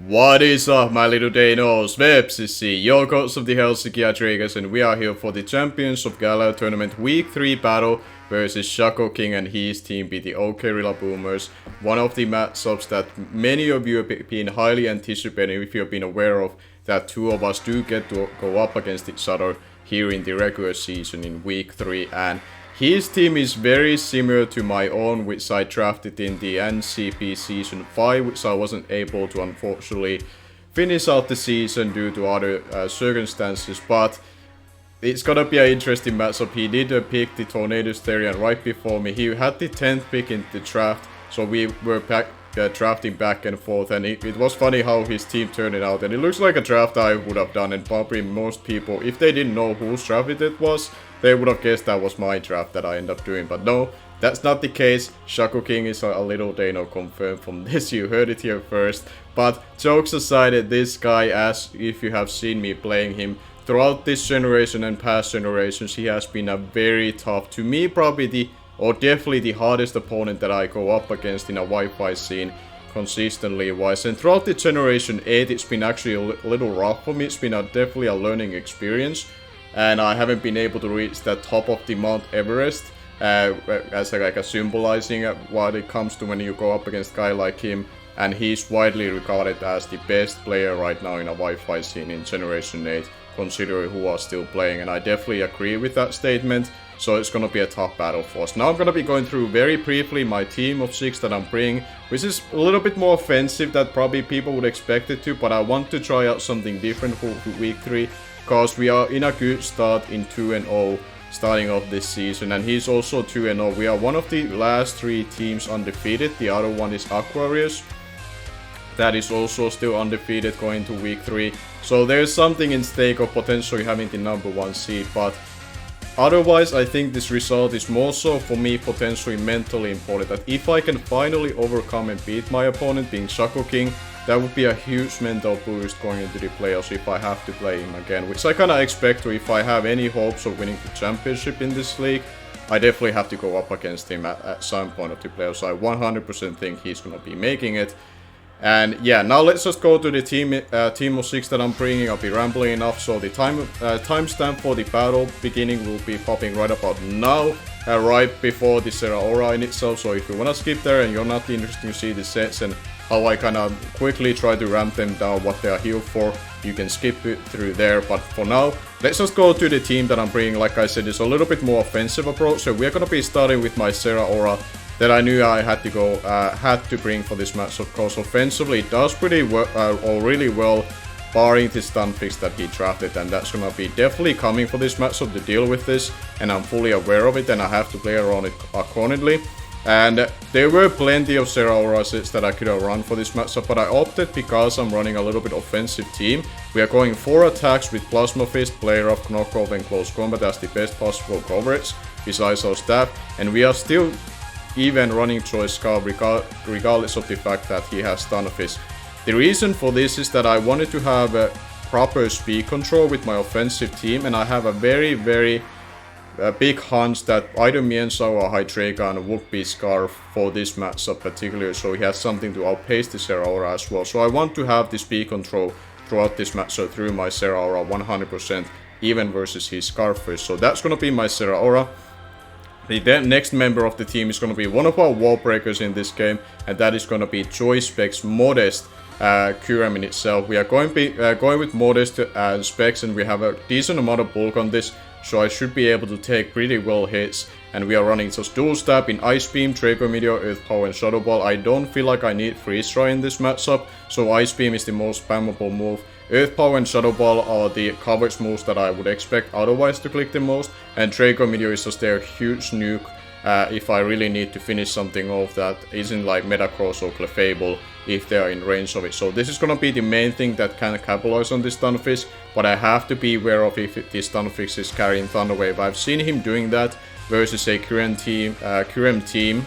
What is up, my little Deinos? Vepsis, your coach of the Helsinki Hydreigons, and we are here for the Champions of Galar tournament week 3 battle versus Shaco King and his team be the Ok Rillaboomers. One of the matchups that many of you have been highly anticipating if you've been aware of that two of us do get to go up against each other here in the regular season in week 3, and his team is very similar to my own, which I drafted in the NCP Season 5, which I wasn't able to unfortunately finish out the season due to other circumstances, but it's gonna be an interesting matchup. He did pick the Tornadoes Therian right before me. He had the 10th pick in the draft, so we were drafting back and forth, and it was funny how his team turned it out, and it looks like a draft I would have done, and probably most people, if they didn't know whose draft it was, they would have guessed that was my draft that I ended up doing, but no, that's not the case. Shaco King is a little Dano confirmed from this, you heard it here first. But jokes aside, this guy, as if you have seen me playing him throughout this generation and past generations, he has been a very tough, to me probably or definitely the hardest opponent that I go up against in a Wi-Fi scene consistently wise. And throughout the generation 8, it's been actually a little rough for me. It's been definitely a learning experience, and I haven't been able to reach that top of the Mount Everest as like a symbolizing what it comes to when you go up against a guy like him. And he's widely regarded as the best player right now in a Wi-Fi scene in Generation 8, considering who are still playing, and I definitely agree with that statement. So it's gonna be a tough battle for us. Now I'm gonna be going through very briefly my team of 6 that I'm bringing, which is a little bit more offensive than probably people would expect it to, but I want to try out something different for week 3, because we are in a good start in 2-0 starting off this season, and he's also 2-0. We are one of the last 3 teams undefeated. The other one is Aquarius, that is also still undefeated going to week 3. So there's something in stake of potentially having the number 1 seed, but otherwise I think this result is more so for me potentially mentally important, that if I can finally overcome and beat my opponent being Shaco King, that would be a huge mental boost going into the playoffs if I have to play him again, which I kinda expect to. If I have any hopes of winning the championship in this league, I definitely have to go up against him at some point of the playoffs. I 100% think he's gonna be making it. And yeah, now let's just go to the team of 6 that I'm bringing. I'll be rambling enough, so the timestamp for the battle beginning will be popping right about now, right before the Serra Aura in itself. So if you wanna skip there and you're not interested to see the sets and how I kinda quickly try to ramp them down, what they are here for, you can skip it through there. But for now, let's just go to the team that I'm bringing. Like I said, it's a little bit more offensive approach, so we're gonna be starting with my Serra Aura that I knew I had to bring for this match. Of course, offensively it does pretty well, or really well, barring the stun fix that he drafted, and that's gonna be definitely coming for this matchup to deal with this, and I'm fully aware of it, and I have to play around it accordingly. And there were plenty of Serra Aura sets that I could have run for this matchup, but I opted, because I'm running a little bit offensive team. We are going 4 attacks with Plasma Fist, Player of Knockoff and Close Combat as the best possible coverage, besides our staff, and we are still even running Choice Scar regardless of the fact that he has Stun Fist. The reason for this is that I wanted to have a proper speed control with my offensive team, and I have a very big hunch that either Miensa or Hydreigon would be Scar for this matchup particularly, so he has something to outpace the Serra Aura as well. So I want to have the speed control throughout this matchup through my Serra Aura 100%, even versus his Scar first. So that's gonna be my Serra Aura. The next member of the team is going to be one of our wall breakers in this game, and that is going to be Joy Specs Modest Kyurem in itself. We are going with Modest specs, and we have a decent amount of bulk on this, so I should be able to take pretty well hits. And we are running just dual stab in Ice Beam, Draco Meteor, Earth Power and Shadow Ball. I don't feel like I need Freeze Dry in this matchup, so Ice Beam is the most spammable move. Earth Power and Shadow Ball are the coverage moves that I would expect otherwise to click the most, and Draco Meteor is just their huge nuke if I really need to finish something off that isn't like Metacross or Clefable if they are in range of it. So this is gonna be the main thing that can capitalize on this Stunfisk, but I have to be aware of if this Stunfisk is carrying Thunder Wave. I've seen him doing that versus a Kyurem team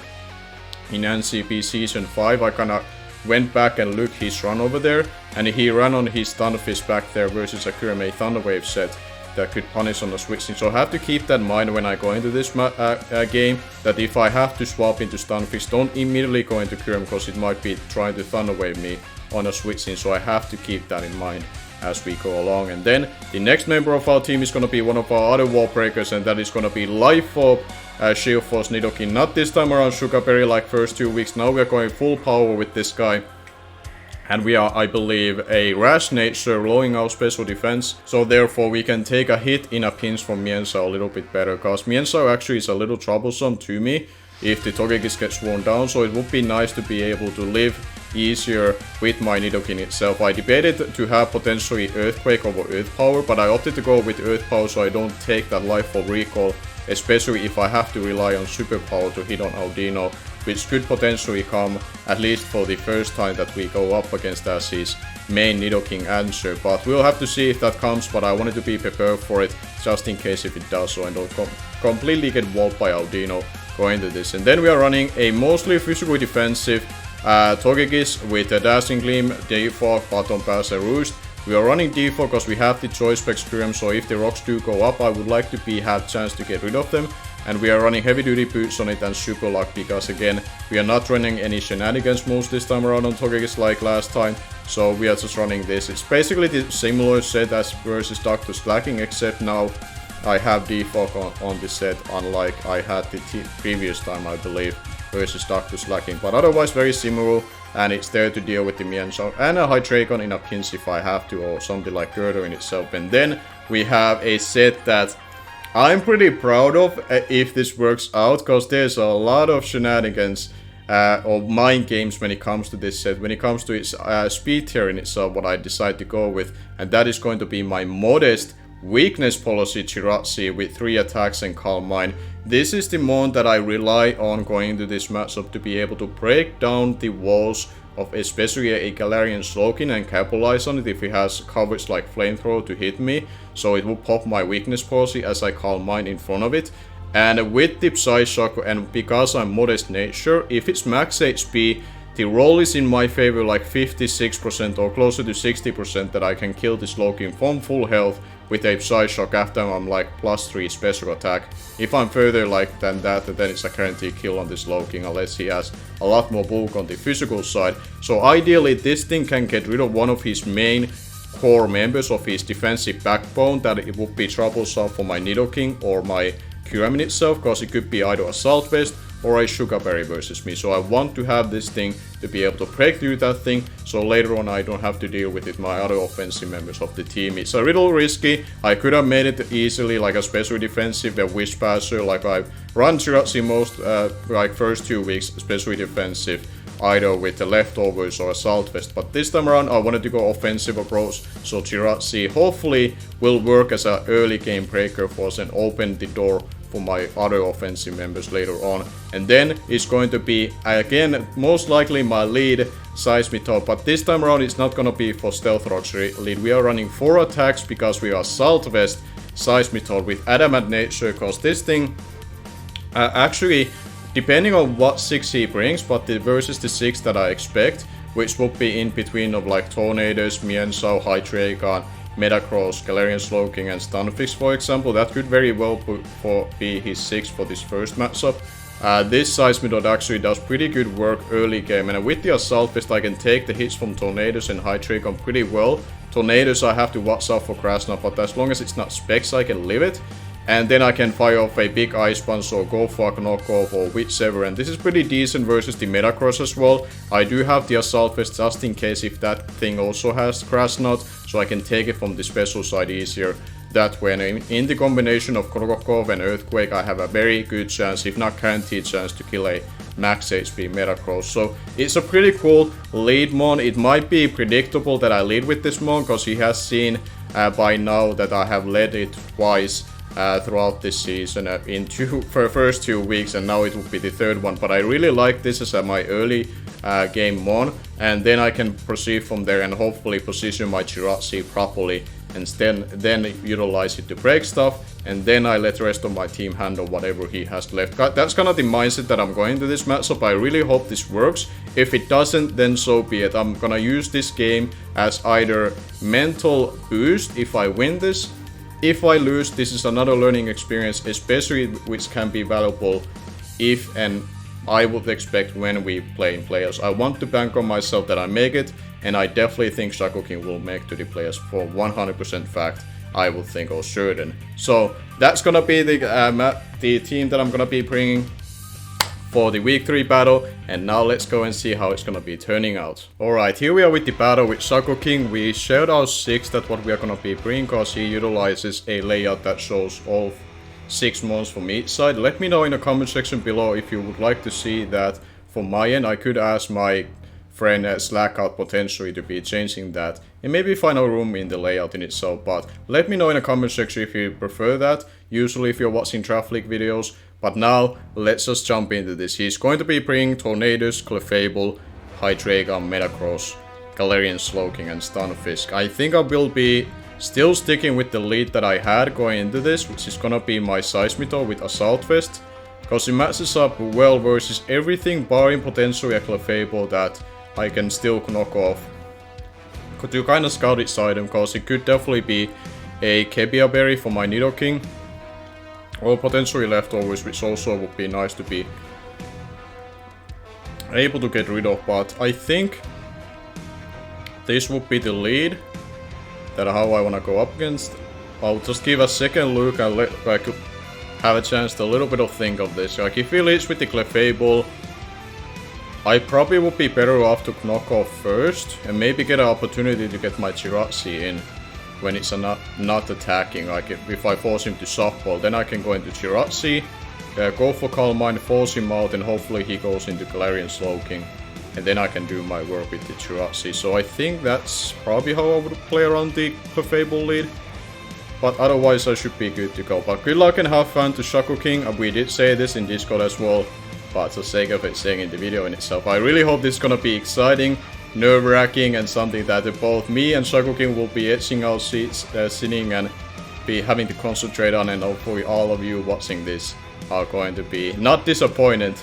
in NCP Season 5. I kinda went back and looked his run over there, and he ran on his Thunderfist back there versus a Kyurem Thunder Wave set that could punish on the switching. So I have to keep that in mind when I go into this game, that if I have to swap into Stunfist, don't immediately go into Kyurem, because it might be trying to Thunder Wave me on a switching, so I have to keep that in mind as we go along. And then the next member of our team is going to be one of our other wall breakers, and that is going to be Life Orb, Shield Force Nidoking. Not this time around Sugarberry like first 2 weeks. Now we are going full power with this guy. And we are, I believe, a rash nature, lowering our special defense. So therefore we can take a hit in a pinch from Mienshao a little bit better. Because Mienshao actually is a little troublesome to me if the Togekiss gets worn down. So it would be nice to be able to live easier with my Nidoking itself. I debated to have potentially Earthquake over Earth Power, but I opted to go with Earth Power so I don't take that Life Orb recall. Especially if I have to rely on Super Power to hit on Audino, which could potentially come at least for the first time that we go up against as his main Nidoking answer. But we'll have to see if that comes, but I wanted to be prepared for it just in case if it does, so I don't completely get walled by Audino going into this. And then we are running a mostly physically defensive Togekiss with a Dazzling Gleam, Defog, Baton Pass and Roost. We are running Defog because we have the Choice Spec Scrim, so if the rocks do go up, I would like to have chance to get rid of them. And we are running Heavy Duty Boots on it and Super Luck because again, we are not running any shenanigans moves this time around on Togekiss like last time. So we are just running this. It's basically the similar set as versus Dr. Slacking, except now I have Defog on this set, unlike I had the previous time, I believe, versus Dr. Slacking. But otherwise very similar. And it's there to deal with the Mienshao and a Hydreigon in a pinch if I have to, or something like Girder in itself. And then we have a set that I'm pretty proud of if this works out, because there's a lot of shenanigans or mind games when it comes to this set, when it comes to its speed tier in itself, what I decide to go with. And that is going to be my modest weakness policy Chiratsi with 3 attacks and Calm Mind. This is the mon that I rely on going into this matchup to be able to break down the walls of especially a Galarian Slowking and capitalize on it if he has coverage like Flamethrower to hit me. So it will pop my weakness policy as I Calm Mind in front of it. And with the Psyshock, and because I'm modest nature, if it's max HP, the roll is in my favor like 56% or closer to 60% that I can kill this Slowking from full health with a Psyshock after I'm like +3 special attack. If I'm further like than that, then it's a guaranteed kill on this Slowking unless he has a lot more bulk on the physical side. So ideally this thing can get rid of one of his main core members of his defensive backbone, that it would be troublesome for my Nidoking or my Kyurem itself, because it could be either Assault Vest or a Sugarberry versus me. So I want to have this thing to be able to break through that thing, so later on I don't have to deal with it my other offensive members of the team. It's a little risky. I could have made it easily like a special defensive, a Wish Passer, like I run Chiratsi most like first 2 weeks, especially defensive, either with the leftovers or Assault Vest. But this time around I wanted to go offensive approach, so Chiratsi hopefully will work as an early game breaker for us and open the door for my other offensive members later on. And then it's going to be, again, most likely my lead, Seismitoad, but this time around it's not gonna be for Stealth Rocks lead. We are running 4 attacks because we are Assault Vest Seismitoad with Adamant Nature, because this thing, actually, depending on what 6 he brings, but versus the 6 that I expect, which would be in between of like Tornadoes, Mienshao, Hydreigon, Metagross, Galarian Slowking and Stunfisk, for example, that could very well be his 6 for this first matchup. This Seismitoad actually does pretty good work early game, and with the Assault Vest I can take the hits from Tornadoes and Hydreigon pretty well. Tornadoes I have to watch out for Grass Knot, but as long as it's not Specs I can live it. And then I can fire off a big Ice Punch or Go Fuck Knockoff or whichever, and this is pretty decent versus the Metagross as well. I do have the Assault Vest just in case if that thing also has Grass Knot, so I can take it from the special side easier that way. And in the combination of Knockoff and Earthquake I have a very good chance, if not guaranteed chance, to kill a max HP Metagross. So it's a pretty cool lead mon. It might be predictable that I lead with this mon, because he has seen by now that I have led it twice throughout this season in first 2 weeks, and now it will be the 3rd one. But I really like this as my early game mon, and then I can proceed from there and hopefully position my Chiratsi properly and then utilize it to break stuff, and then I let the rest of my team handle whatever he has left. That's kind of the mindset that I'm going to this matchup. I really hope this works. If it doesn't, then so be it. I'm gonna use this game as either mental boost if I win this. If I lose, this is another learning experience, especially which can be valuable if and I would expect when we play in playoffs. I want to bank on myself that I make it, and I definitely think Shaco King will make to the players for 100% fact. I would think, or certain. So that's gonna be the team that I'm gonna be bringing for the week 3 battle, and now let's go and see how it's gonna be turning out. Alright, here we are with the battle with Shaco King. We shared our 6 that what we are gonna be bringing, cause he utilizes a layout that shows all 6 mons from each side. Let me know in the comment section below if you would like to see that from my end. I could ask my friend SlackOut potentially to be changing that and maybe find a room in the layout in itself, but let me know in the comment section if you prefer that, usually if you're watching traffic videos. But now let's just jump into this. He's going to be bringing Tornadoes, Clefable, Hydreigon, Metacross, Galarian Slowking and Stunfisk. I think I will be still sticking with the lead that I had going into this, which is gonna be my Seismito with Assault Vest, because it matches up well versus everything barring potentially a Clefable that I can still knock off. To kind of scout its item, because it could definitely be a Kebia Berry for my Nidoking, or potentially leftovers, which also would be nice to be able to get rid of. But I think this would be the lead that how I want to go up against. I'll just give a second look and let have a chance to a little bit of think of this. Like if he leads with the Clefable, I probably would be better off to knock off first and maybe get an opportunity to get my Jirachi in when it's not attacking. Like if I force him to softball, then I can go into Jirachi, go for Calm Mind, force him out, and hopefully he goes into Galarian Slowking, and then I can do my work with the Jirachi. So I think that's probably how I would play around the Clefable lead. But otherwise I should be good to go. But good luck and have fun to Shaco King. We did say this in Discord as well, but for the sake of it saying in the video in itself, I really hope this is gonna be exciting, nerve-wracking, and something that both me and Shaco King will be etching our seats, sitting and be having to concentrate on, and hopefully all of you watching this are going to be not disappointed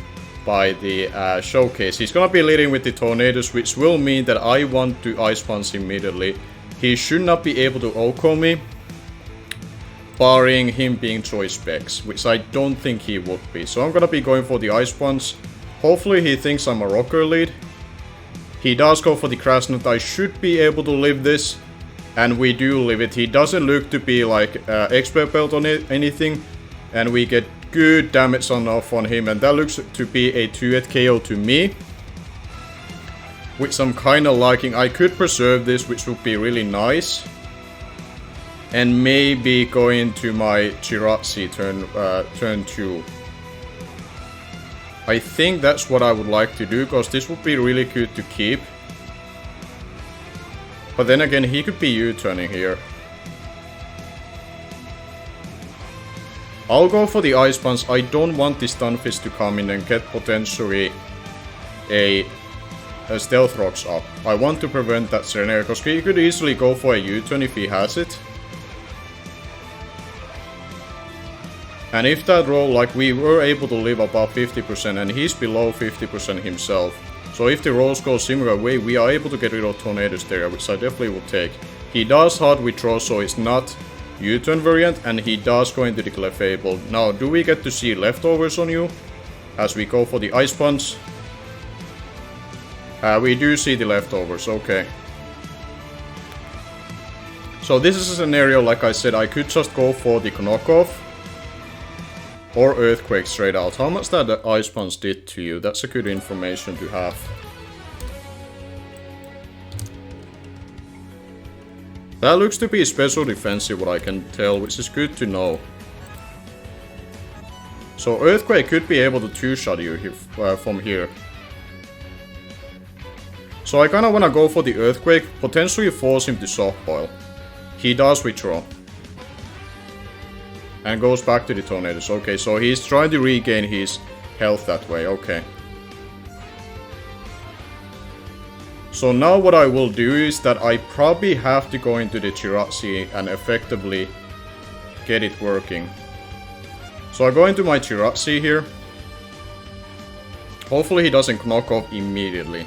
by the showcase. He's gonna be leading with the Tornadoes, which will mean that I want to Ice Punch immediately. He should not be able to OHKO me, barring him being choice specs, which I don't think he would be. So I'm gonna be going for the Ice Punch. Hopefully he thinks I'm a rocker lead. He does go for the Crash Knot. I should be able to live this, and we do live it. He doesn't look to be like expert belt on anything, and we get good damage off on him, and that looks to be a 2-hit KO to me, which I'm kinda liking. I could preserve this, which would be really nice, and maybe go into my Jirachi turn 2. I think that's what I would like to do, because this would be really good to keep. But then again, he could be U-turning here. I'll go for the Ice Punch. I don't want the Stunfisk to come in and get potentially a Stealth Rocks up. I want to prevent that scenario, because he could easily go for a U-turn if he has it. And if that roll, like we were able to live above 50% and he's below 50% himself. So if the rolls go similar way, we are able to get rid of Tornadoes there, which I definitely will take. He does hard withdraw, so it's not U-turn variant, and he does go into the Clefable. Now, do we get to see leftovers on you as we go for the Ice Punch? We do see the leftovers, okay. So this is a scenario, like I said, I could just go for the knockoff or Earthquake straight out. How much that Ice Punch did to you? That's a good information to have. That looks to be special defensive, what I can tell, which is good to know. So Earthquake could be able to 2-shot you from here. So I kinda wanna go for the Earthquake, potentially force him to softball. He does withdraw. And goes back to the Tornadoes. Okay, so he's trying to regain his health that way, okay. So now what I will do is that I probably have to go into the Jirachi and effectively get it working. So I go into my Jirachi here. Hopefully he doesn't knock off immediately.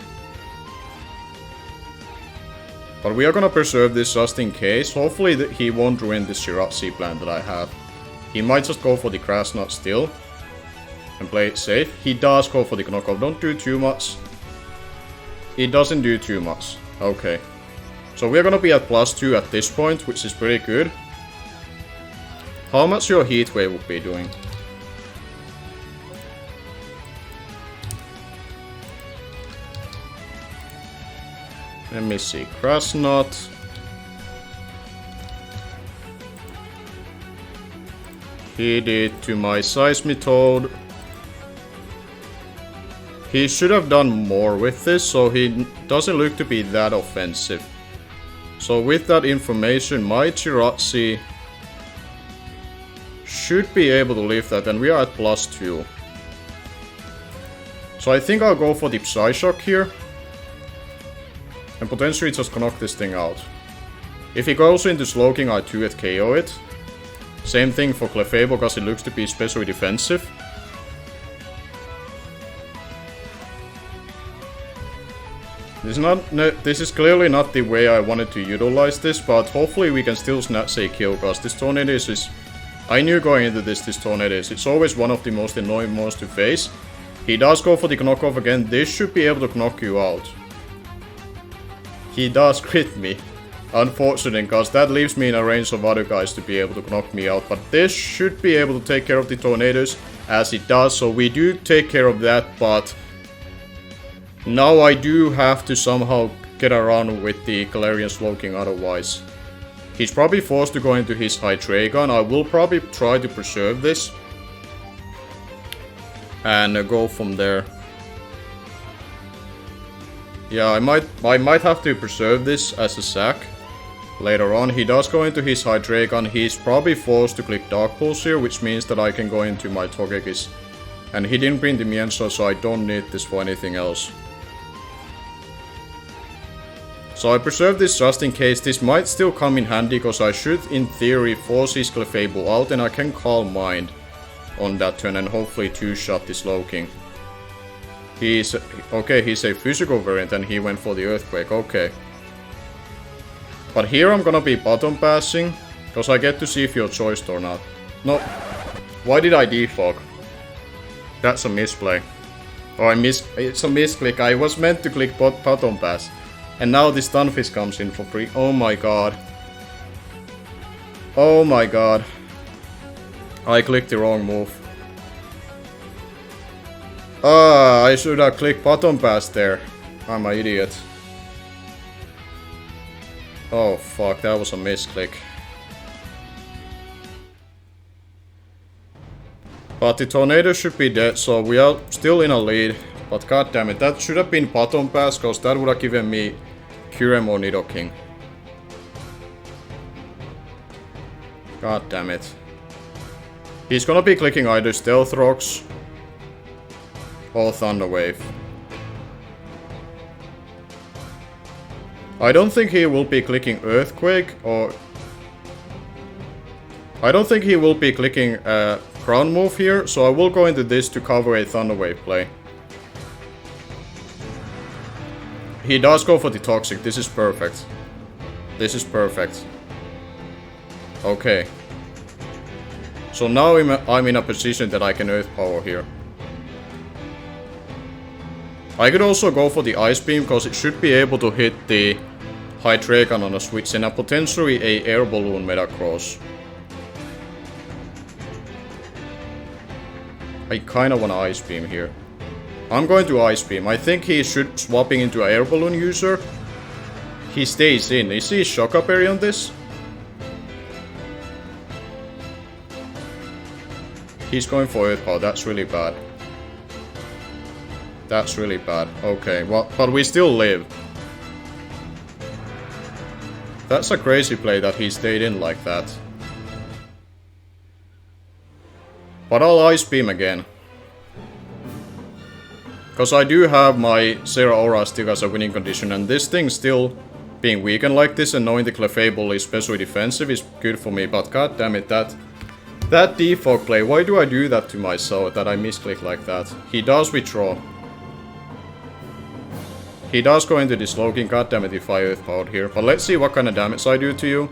But we are gonna preserve this just in case. Hopefully he won't ruin this Jirachi plan that I have. He might just go for the Crash Knot still and play it safe. He does go for the knockoff. Don't do too much. It doesn't do too much. Okay. So we're gonna be at +2 at this point, which is pretty good. How much your heat wave would be doing? Let me see. Krasnot. He did to my seismitoad. He should have done more with this, so he doesn't look to be that offensive. So with that information, my Chiratsi should be able to live that, and we are at +2. So I think I'll go for the Psyshock here. And potentially just knock this thing out. If he goes into Slowking, I 2-hit KO it. Same thing for Clefable, because it looks to be especially defensive. This is clearly not the way I wanted to utilize this, but hopefully we can still snatch a kill, because this Tornadus is... I knew going into this Tornadus, it's always one of the most annoying monsters to face. He does go for the knockoff again, this should be able to knock you out. He does crit me. Unfortunate, because that leaves me in a range of other guys to be able to knock me out. But this should be able to take care of the Tornadoes, as it does. So we do take care of that, but... now I do have to somehow get around with the Galarian Slowking otherwise. He's probably forced to go into his Hydreigon. I will probably try to preserve this. And go from there. Yeah, I might have to preserve this as a sack. Later on, he does go into his Hydreigon. He's probably forced to click Dark Pulse here, which means that I can go into my Togekiss. And he didn't bring the Mienshao, so I don't need this for anything else. So I preserve this just in case. This might still come in handy, because I should, in theory, force his Clefable out, and I can Calm Mind on that turn, and hopefully two-shot the Slowking. He's... okay, he's a physical variant, and he went for the Earthquake, okay. But here I'm gonna be bottom passing, because I get to see if you're choiced or not. No. Why did I defog? That's a misplay. Or it's a misclick. I was meant to click bottom pass. And now this Stunfisk comes in for free. Oh my god. Oh my god. I clicked the wrong move. Ah, I should have clicked bottom pass there. I'm an idiot. Oh fuck, that was a misclick. But the Tornado should be dead, so we are still in a lead. But god damn it, that should have been bottom pass, cause that would have given me Kyurem or Nidoking. God damn it. He's gonna be clicking either Stealth Rocks or Thunder Wave. I don't think he will be clicking Earthquake, or... I don't think he will be clicking Ground Move here, so I will go into this to cover a Thunder Wave play. He does go for the Toxic, this is perfect. This is perfect. Okay. So now I'm in a position that I can Earth Power here. I could also go for the Ice Beam, because it should be able to hit the Hydreigon on a switch, and potentially a Air Balloon Metacross. I kinda wanna Ice Beam here. I'm going to Ice Beam. I think he should swapping into an Air Balloon user. He stays in. Is he Shock Up Area on this? He's going for Earth Power. That's really bad. That's really bad. Okay, well, but we still live. That's a crazy play that he stayed in like that. But I'll Ice Beam again. Because I do have my Zeraora still as a winning condition, and this thing still being weakened like this and knowing the Clefable is especially defensive is good for me, but god damn it, that defog play, why do I do that to myself, that I misclick like that? He does withdraw. He does go into the Slowking, god damn it if I Earth Powered here, but let's see what kind of damage I do to you.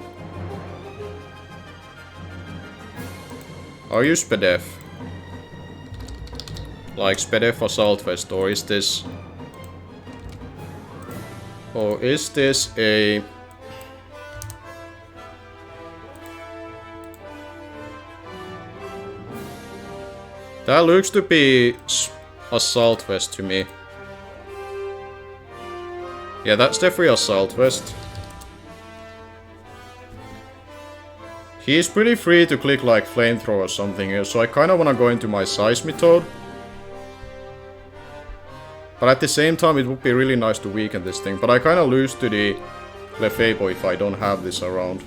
Are you Spadef? Like Spadef Assault Vest, or is this... Or is this a... That looks to be Assault Vest to me. Yeah, that's definitely Assault Vest. He's pretty free to click like Flamethrower or something here, so I kinda wanna go into my Seismitoad. But at the same time it would be really nice to weaken this thing, but I kinda lose to the Clefable if I don't have this around.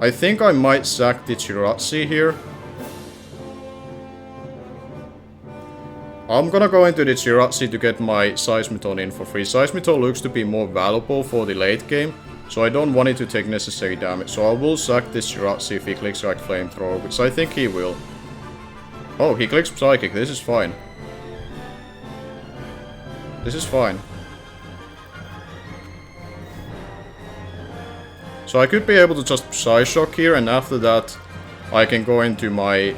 I think I might sack the Chiratsi here. I'm gonna go into the Chiratsi to get my Seismitoad in for free. Seismitoad looks to be more valuable for the late game, so I don't want it to take necessary damage. So I will sack this Chiratsi if he clicks like Flamethrower, which I think he will. Oh, he clicks Psychic. This is fine. This is fine. So I could be able to just Psyshock here, and after that I can go into my...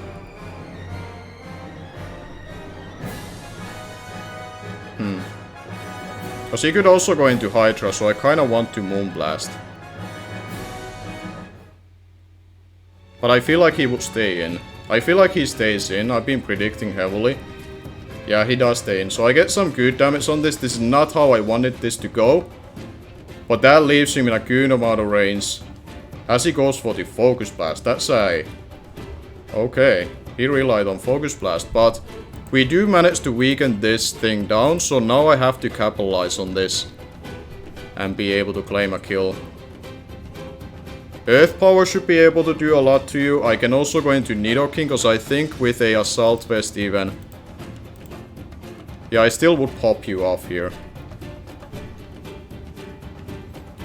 Because he could also go into Hydra, so I kinda want to Moonblast. But I feel like he would stay in. I feel like he stays in. I've been predicting heavily. Yeah, he does stay in. So I get some good damage on this. This is not how I wanted this to go. But that leaves him in a good amount of range. As he goes for the Focus Blast. That's a... Okay. He relied on Focus Blast, but... We do manage to weaken this thing down, so now I have to capitalize on this. And be able to claim a kill. Earth Power should be able to do a lot to you. I can also go into Nidoking, because I think with a Assault Vest even... Yeah, I still would pop you off here.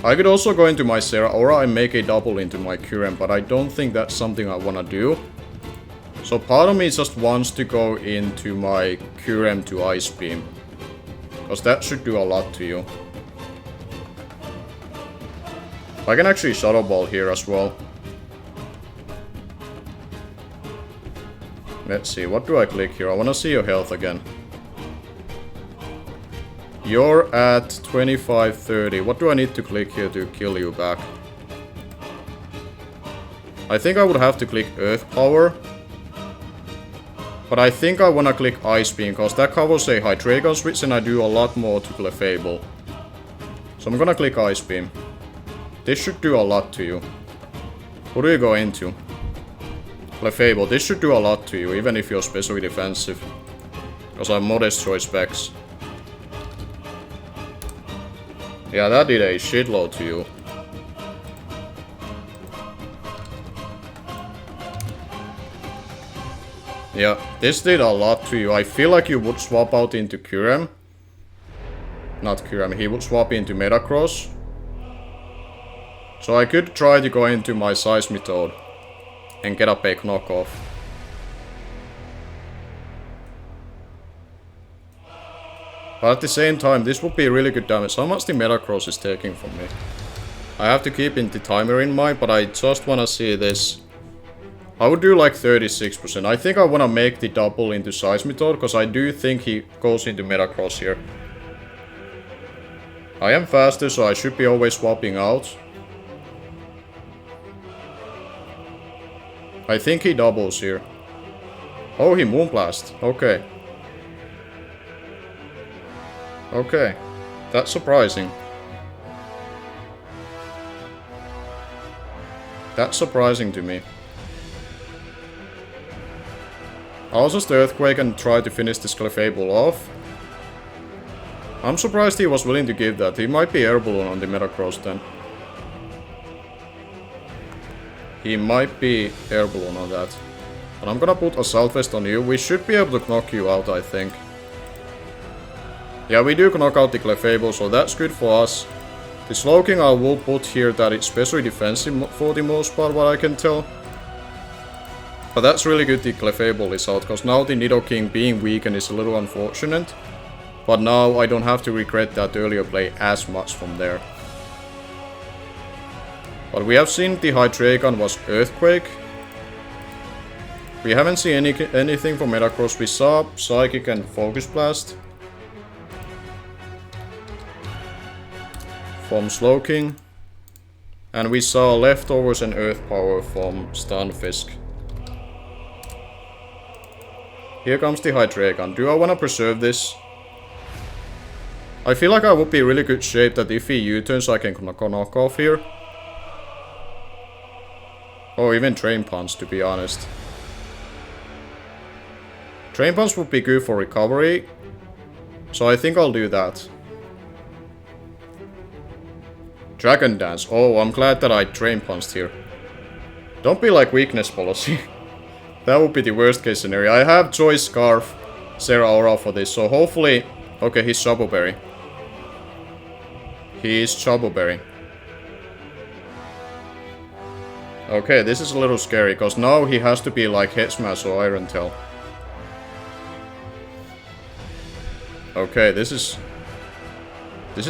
I could also go into my Zeraora and make a double into my Kyurem, but I don't think that's something I wanna do. So part of me just wants to go into my Kyurem to Ice Beam. Because that should do a lot to you. I can actually Shadow Ball here as well. Let's see, what do I click here? I wanna see your health again. You're at 2530. What do I need to click here to kill you back? I think I would have to click Earth Power. But I think I wanna click Ice Beam, because that covers a Hydreigon switch and I do a lot more to Clefable. So I'm gonna click Ice Beam. This should do a lot to you. Who do you go into? Clefable. This should do a lot to you, even if you're specially defensive. Because I'm Modest Choice specs. Yeah, that did a shitload to you. Yeah, this did a lot to you. I feel like you would swap out into Kyurem. Not Kyurem, he would swap into Metagross. So I could try to go into my Seismitoad and get up a knockoff. But at the same time, this would be really good damage. How much the Metagross is taking from me? I have to keep the timer in mind, but I just wanna see this. I would do like 36%. I think I wanna make the double into Seismitoad, because I do think he goes into Metagross here. I am faster, so I should be always swapping out. I think he doubles here. Oh, he Moonblast. Okay. Okay. That's surprising. That's surprising to me. I'll just Earthquake and try to finish this Clefable off. I'm surprised he was willing to give that. He might be airborne on the Metagross then. He might be airborne on that. But I'm gonna put Assault Vest on you. We should be able to knock you out, I think. Yeah, we do knock out the Clefable, so that's good for us. The Slowking I will put here that it's especially defensive for the most part, what I can tell. But that's really good the Clefable is out, because now the Nidoking being weakened is a little unfortunate. But now I don't have to regret that earlier play as much from there. But we have seen the Hydreigon was Earthquake. We haven't seen anything from Metagross. We saw Psychic and Focus Blast. from Slowking. And we saw leftovers and earth power from Stunfisk. Here comes the Hydreigon. Do I want to preserve this? I feel like I would be really good shape that if he U-turns I can knock off here. Or even Drain Punch, to be honest. Drain Punch would be good for recovery. So I think I'll do that. Dragon Dance. Oh, I'm glad that I Drain Punched here. Don't be like weakness policy. That would be the worst case scenario. I have Choice Scarf, Serra Aura for this, so hopefully... Okay, he's Choboberry. He's Choboberry. Okay, this is a little scary, because now he has to be like Head Smash or Iron Tail. Okay, this is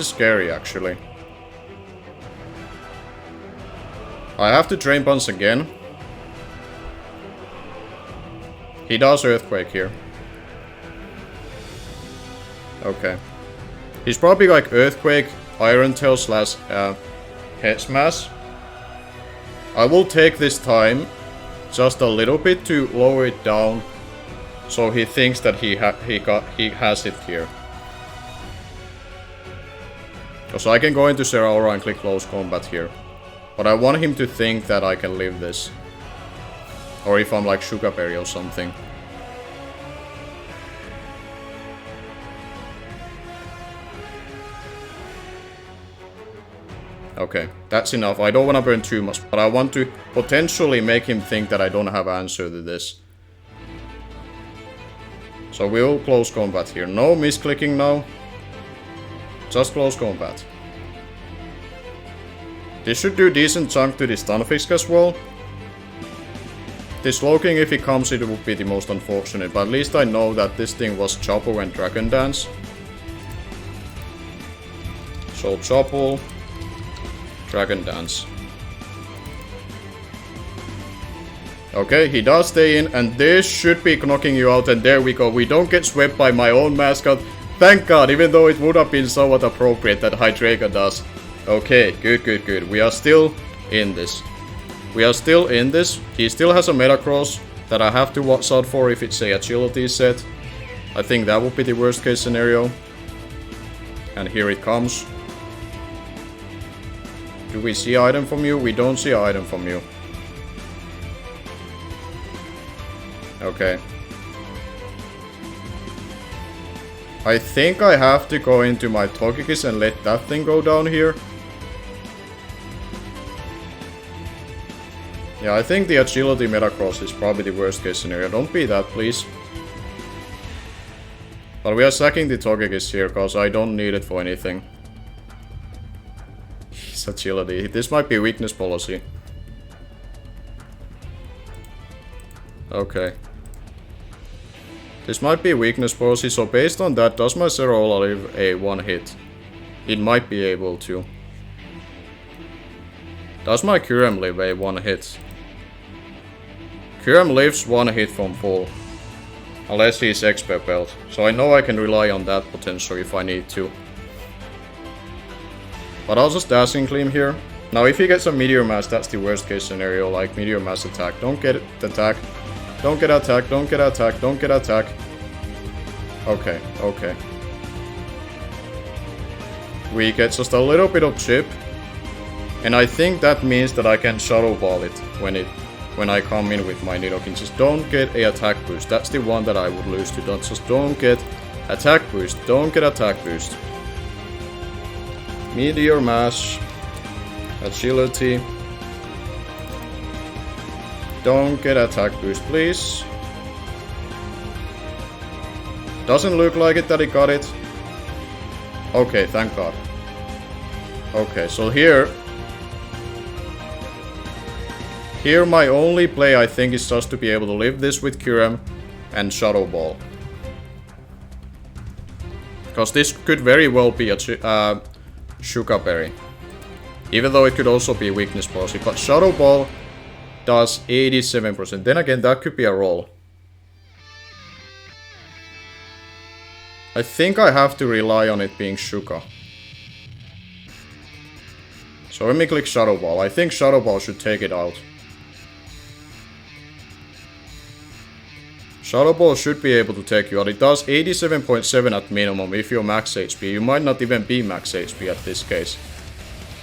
scary, actually. I have to Drain Punch again. He does Earthquake here. Okay. He's probably like Earthquake, Iron Tail slash Head Smash. I will take this time just a little bit to lower it down, so he thinks that he has it here. So I can go into Serra Aura and click Close Combat here. But I want him to think that I can live this. Or if I'm like Sugarberry or something. Okay, that's enough. I don't want to burn too much, but I want to potentially make him think that I don't have answer to this. So we'll close combat here. No misclicking now. Just close combat. This should do decent chunk to the Stunfisk as well. This Slowking, if he comes, it would be the most unfortunate, but at least I know that this thing was Chopo and Dragon Dance. So Chopo, Dragon Dance. Okay, he does stay in, and this should be knocking you out, and there we go. We don't get swept by my own mascot. Thank God, even though it would have been somewhat appropriate that Hydreigon does. Okay, good, good, good. We are still in this. We are still in this. He still has a Metacross that I have to watch out for if it's a agility set. I think that would be the worst case scenario. And here it comes. Do we see an item from you? We don't see an item from you. Okay. I think I have to go into my Togekiss and let that thing go down here. Yeah, I think the agility Metacross is probably the worst case scenario. Don't be that, please. But we are sacking the Togekiss here, because I don't need it for anything. His agility. This might be weakness policy. Okay. This might be weakness policy, so based on that, does my Cerola live a one hit? It might be able to. Does my Kyurem live a one hit? Kyurem lives one hit from full. Unless he's Expert Belt. So I know I can rely on that potential if I need to. But I'll just Dazzling Gleam here. Now if he gets a Meteor Mash, that's the worst case scenario, like Meteor Mash attack. Don't get attack. Don't get attack, don't get attack, don't get attack. Okay, okay. We get just a little bit of chip. And I think that means that I can Shadow Ball it when I come in with my Nidoking. Just don't get a attack boost. That's the one that I would lose to. Don't get attack boost. Don't get attack boost. Meteor Mash. Agility. Don't get attack boost, please. Doesn't look like it that he got it. Okay, thank God. Okay, so here my only play I think is just to be able to live this with Kyurem and Shadow Ball. Because this could very well be a Sugar Berry. Even though it could also be weakness policy. But Shadow Ball does 87%. Then again, that could be a roll. I think I have to rely on it being Sugar. So let me click Shadow Ball. I think Shadow Ball should take it out. Shadow Ball should be able to take you out. It does 87.7 at minimum if you're max HP. You might not even be max HP at this case.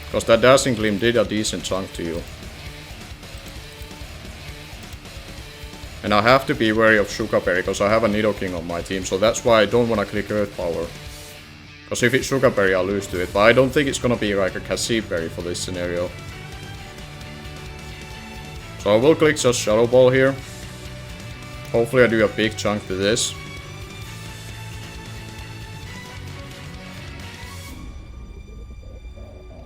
Because that Dazzling Gleam did a decent chunk to you. And I have to be wary of Sugar Berry because I have a Nidoking on my team. So that's why I don't want to click Earth Power. Because if it's Sugar Berry, I'll lose to it. But I don't think it's gonna be like a Cassie Berry for this scenario. So I will click just Shadow Ball here. Hopefully I do a big chunk to this.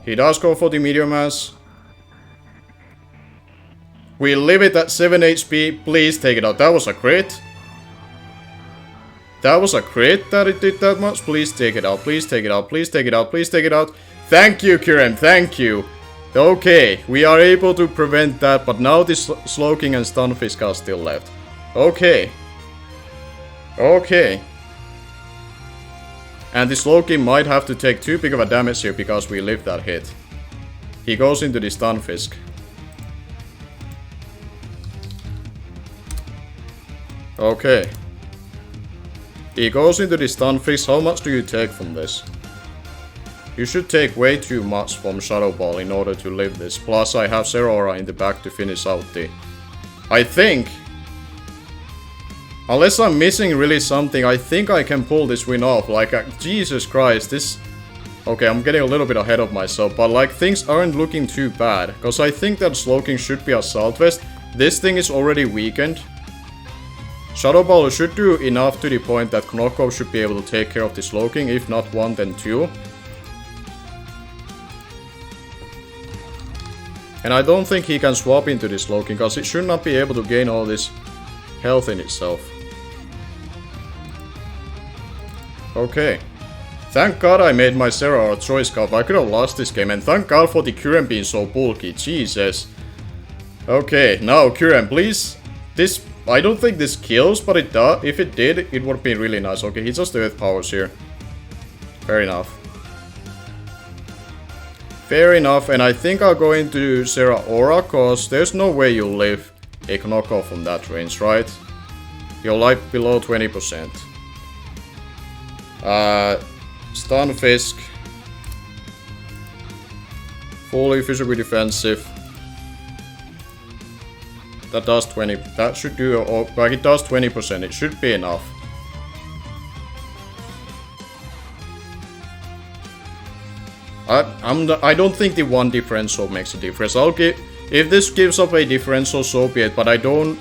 He does go for the Meteor Mass. We leave it at 7 HP. Please take it out. That was a crit. That was a crit that it did that much. Please take it out. Please take it out. Please take it out. Please take it out. Thank you, Kiren. Thank you. Okay, we are able to prevent that, but now this Slowking and Stunfisk are still left. Okay. Okay. And the Slowking might have to take too big of a damage here because we live that hit. He goes into the Stunfisk. Okay. He goes into the Stunfisk. How much do you take from this? You should take way too much from Shadow Ball in order to live this. Plus I have Zeraora in the back to finish out the... I think... Unless I'm missing really something, I think I can pull this win off. Like, Jesus Christ, this... Okay, I'm getting a little bit ahead of myself, but like, things aren't looking too bad. Because I think that Slowking should be Assault Vest. This thing is already weakened. Shadow Ball should do enough to the point that Knockoff should be able to take care of the Slowking, if not 1 then 2. And I don't think he can swap into this Slowking, because it should not be able to gain all this health in itself. Okay. Thank God I made my Zeraora choice card. I could have lost this game, and thank God for the Kyurem being so bulky. Jesus. Okay, now Kyurem, please. This, I don't think this kills, but it does. If it did, it would be really nice. Okay, he just Earth Powers here. Fair enough. Fair enough, and I think I'll go into Zeraora, cause there's no way you'll live a knockoff from that range, right? You're like below 20%. Stunfisk. Fully physically defensive. That does 20. That should do, like it does 20%. It should be enough. I don't think the one differential makes a difference. I'll give, if this gives up a differential, so be it. But I don't.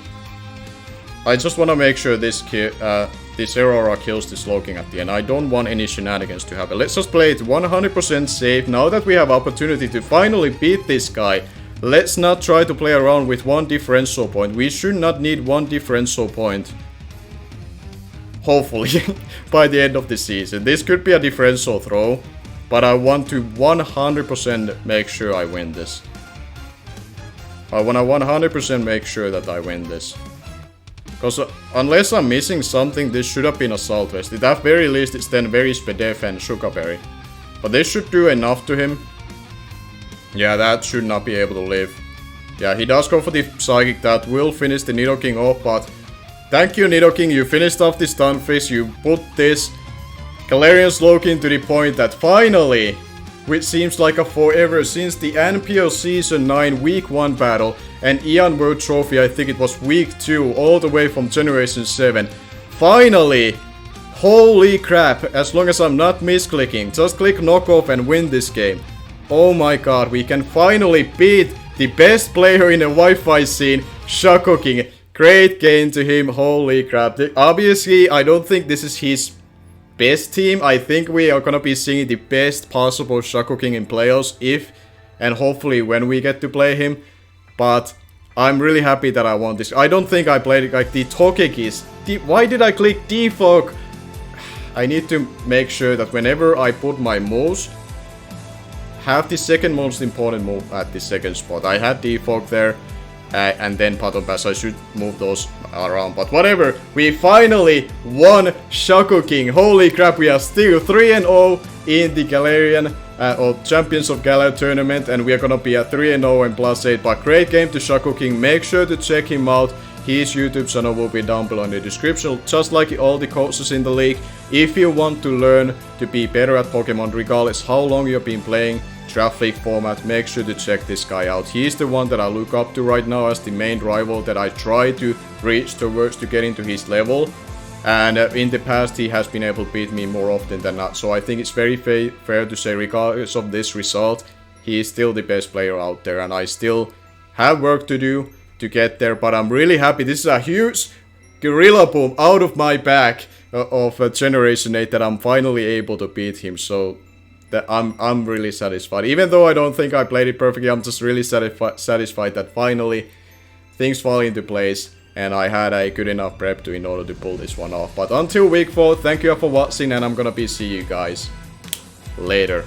I just want to make sure this Zeraora kills the Slowking at the end. I don't want any shenanigans to happen. Let's just play it 100% safe. Now that we have opportunity to finally beat this guy, let's not try to play around with one differential point. We should not need one differential point. Hopefully, by the end of the season. This could be a differential throw, but I want to 100% make sure I win this. I want to 100% make sure that I win this. Because unless I'm missing something, this should have been Assault Vest. At the very least, it's then very Spadef and Sugar Berry. But this should do enough to him. Yeah, that should not be able to live. Yeah, he does go for the Psychic. That will finish the Nidoking off, but... Thank you, Nidoking. You finished off the Stunfisk. You put this Galarian Slowking to the point that finally, which seems like a forever since the NPO Season 9 Week 1 battle and Ian World Trophy, I think it was Week 2, all the way from Generation 7. Finally! Holy crap, as long as I'm not misclicking, just click knockoff and win this game. Oh my god, we can finally beat the best player in the Wi-Fi scene, Shaco. Great game to him, holy crap. Obviously, I don't think this is his best team. I think we are gonna be seeing the best possible Shaco in playoffs if and hopefully when we get to play him. But I'm really happy that I won this. I don't think I played it like the Tokekis. Why did I click defog? I need to make sure that whenever I put my moves, have the second most important move at the second spot. I had defog there. And then Button Pass, I should move those around. But whatever, we finally won Shaco. Holy crap, we are still 3-0 in the Galarian or Champions of Galar tournament, and we are gonna be at 3-0 and +8. But great game to Shaco King. Make sure to check him out. His YouTube channel will be down below in the description, just like all the coaches in the league. If you want to learn to be better at Pokemon, regardless how long you've been playing Draft League format, make sure to check this guy out. He's the one that I look up to right now as the main rival that I try to reach towards to get into his level. And in the past he has been able to beat me more often than not. So I think it's very fair to say, regardless of this result, he is still the best player out there. And I still have work to do to get there, but I'm really happy. This is a huge Rillaboom out of my bag of Generation 8 that I'm finally able to beat him. So that I'm really satisfied. Even though I don't think I played it perfectly, I'm just really satisfied that finally things fall into place and I had a good enough prep in order to pull this one off. But until week 4, thank you all for watching, and I'm gonna be see you guys later.